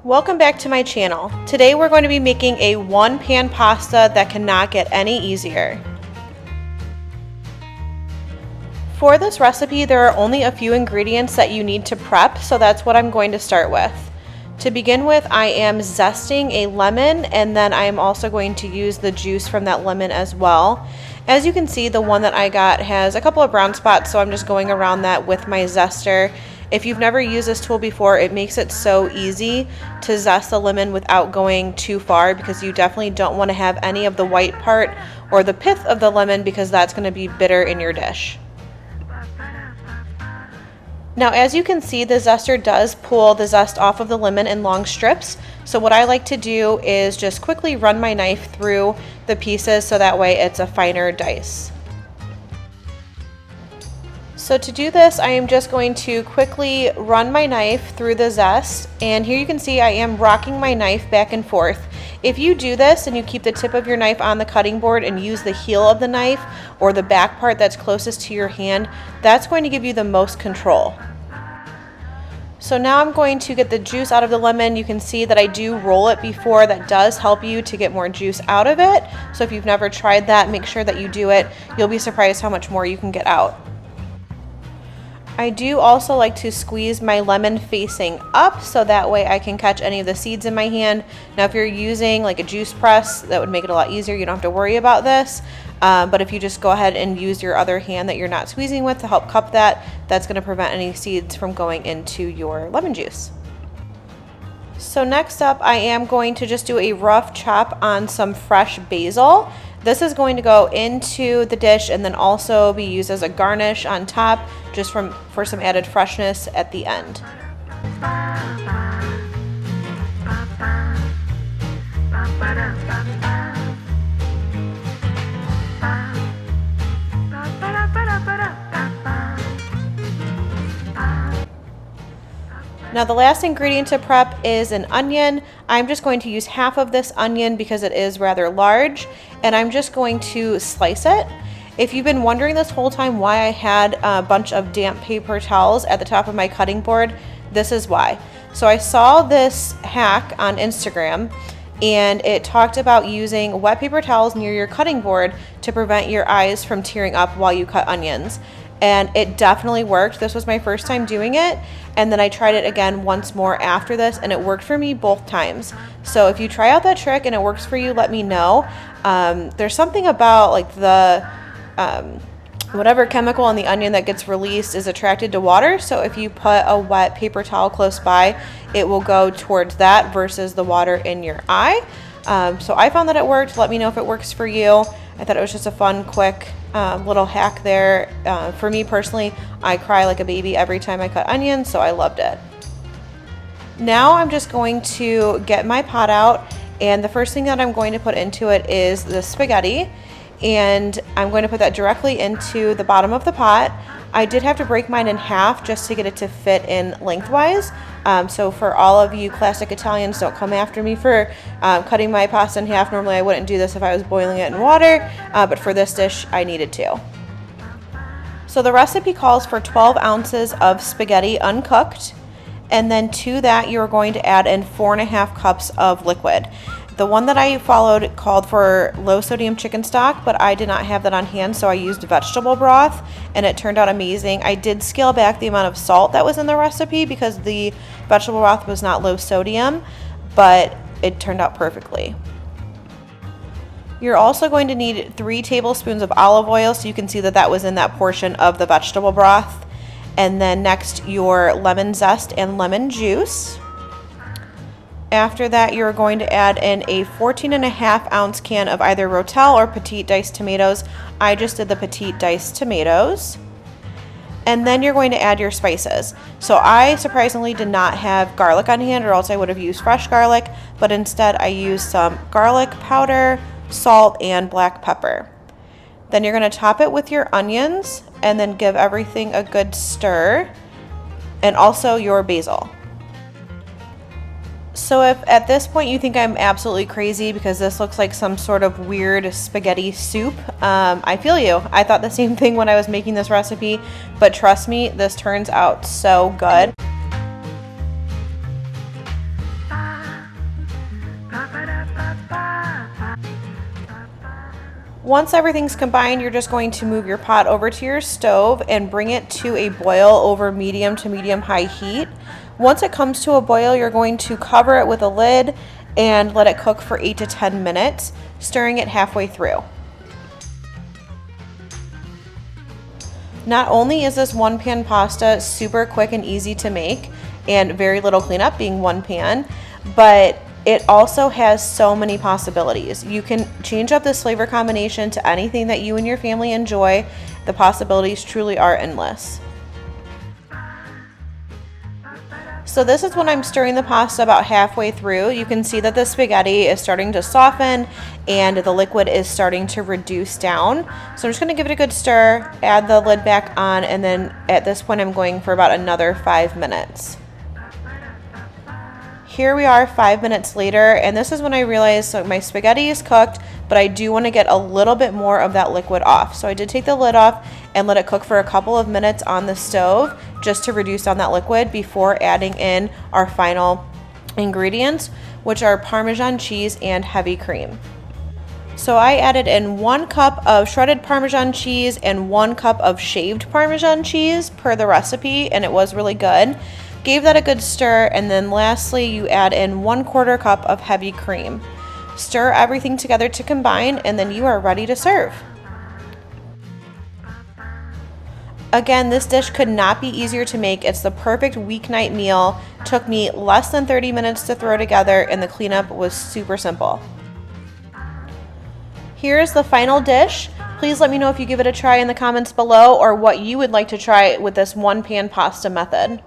Welcome back to my channel. Today we're going to be making a one-pan pasta that cannot get any easier. For this recipe, there are only a few ingredients that you need to prep, so that's what I'm going to start with. To begin with, I am zesting a lemon, and then I am also going to use the juice from that lemon as well. As you can see, the one that I got has a couple of brown spots, so I'm just going around that with my zester. If you've never used this tool before, it makes it so easy to zest the lemon without going too far, because you definitely don't want to have any of the white part or the pith of the lemon, because that's going to be bitter in your dish. Now, as you can see, the zester does pull the zest off of the lemon in long strips. So what I like to do is just quickly run my knife through the pieces so that way it's a finer dice. So to do this, I am just going to quickly run my knife through the zest, and here you can see I am rocking my knife back and forth. If you do this and you keep the tip of your knife on the cutting board and use the heel of the knife or the back part that's closest to your hand, that's going to give you the most control. So now I'm going to get the juice out of the lemon. You can see that I do roll it before. That does help you to get more juice out of it. So if you've never tried that, make sure that you do it. You'll be surprised how much more you can get out. I do also like to squeeze my lemon facing up so that way I can catch any of the seeds in my hand. Now if you're using like a juice press, that would make it a lot easier. You don't have to worry about this. But if you just go ahead and use your other hand that you're not squeezing with to help cup that, that's going to prevent any seeds from going into your lemon juice. So next up, I am going to just do a rough chop on some fresh basil. This is going to go into the dish and then also be used as a garnish on top, just for some added freshness at the end. Now the last ingredient to prep is an onion. I'm just going to use half of this onion because it is rather large, and I'm just going to slice it. If you've been wondering this whole time why I had a bunch of damp paper towels at the top of my cutting board, this is why. So I saw this hack on Instagram, and it talked about using wet paper towels near your cutting board to prevent your eyes from tearing up while you cut onions. And it definitely worked. This was my first time doing it, and then I tried it again once more after this, and it worked for me both times. So if you try out that trick and it works for you, let me know. There's something about like the whatever chemical in the onion that gets released is attracted to water, so if you put a wet paper towel close by, it will go towards that versus the water in your eye. So I found that it worked. Let me know if it works for you. I thought it was just a fun, quick little hack there. For me personally, I cry like a baby every time I cut onions, so I loved it. Now I'm just going to get my pot out, and the first thing that I'm going to put into it is the spaghetti, and I'm going to put that directly into the bottom of the pot. I did have to break mine in half just to get it to fit in lengthwise. So for all of you classic Italians, don't come after me for cutting my pasta in half. Normally I wouldn't do this if I was boiling it in water, but for this dish I needed to. So the recipe calls for 12 ounces of spaghetti uncooked, and then to that you're going to add in 4.5 cups of liquid. The one that I followed called for low sodium chicken stock, but I did not have that on hand, so I used vegetable broth, and it turned out amazing. I did scale back the amount of salt that was in the recipe because the vegetable broth was not low sodium, but it turned out perfectly. You're also going to need 3 tablespoons of olive oil, so you can see that that was in that portion of the vegetable broth. And then next, your lemon zest and lemon juice. After that, you're going to add in a 14.5 ounce can of either Rotel or petite diced tomatoes. I just did the petite diced tomatoes. And then you're going to add your spices. So I surprisingly did not have garlic on hand, or else I would have used fresh garlic, but instead I used some garlic powder, salt, and black pepper. Then you're going to top it with your onions and then give everything a good stir, and also your basil. So if at this point you think I'm absolutely crazy because this looks like some sort of weird spaghetti soup, I feel you. I thought the same thing when I was making this recipe, but trust me, this turns out so good. Once everything's combined, you're just going to move your pot over to your stove and bring it to a boil over medium to medium high heat. Once it comes to a boil, you're going to cover it with a lid and let it cook for 8 to 10 minutes, stirring it halfway through. Not only is this one pan pasta super quick and easy to make and very little cleanup being one pan, but it also has so many possibilities. You can change up this flavor combination to anything that you and your family enjoy. The possibilities truly are endless. So this is when I'm stirring the pasta about halfway through. You can see that the spaghetti is starting to soften and the liquid is starting to reduce down. So I'm just going to give it a good stir, add the lid back on, and then at this point I'm going for about another 5 minutes. Here we are 5 minutes later, and this is when I realized so my spaghetti is cooked, but I do want to get a little bit more of that liquid off. So I did take the lid off and let it cook for a couple of minutes on the stove just to reduce down that liquid before adding in our final ingredients, which are Parmesan cheese and heavy cream. So I added in 1 cup of shredded Parmesan cheese and 1 cup of shaved Parmesan cheese per the recipe, and it was really good. Gave that a good stir, and then lastly you add in 1/4 cup of heavy cream. Stir everything together to combine, and then you are ready to serve. Again, this dish could not be easier to make. It's the perfect weeknight meal. Took me less than 30 minutes to throw together, and the cleanup was super simple. Here's the final dish. Please let me know if you give it a try in the comments below or what you would like to try with this one pan pasta method.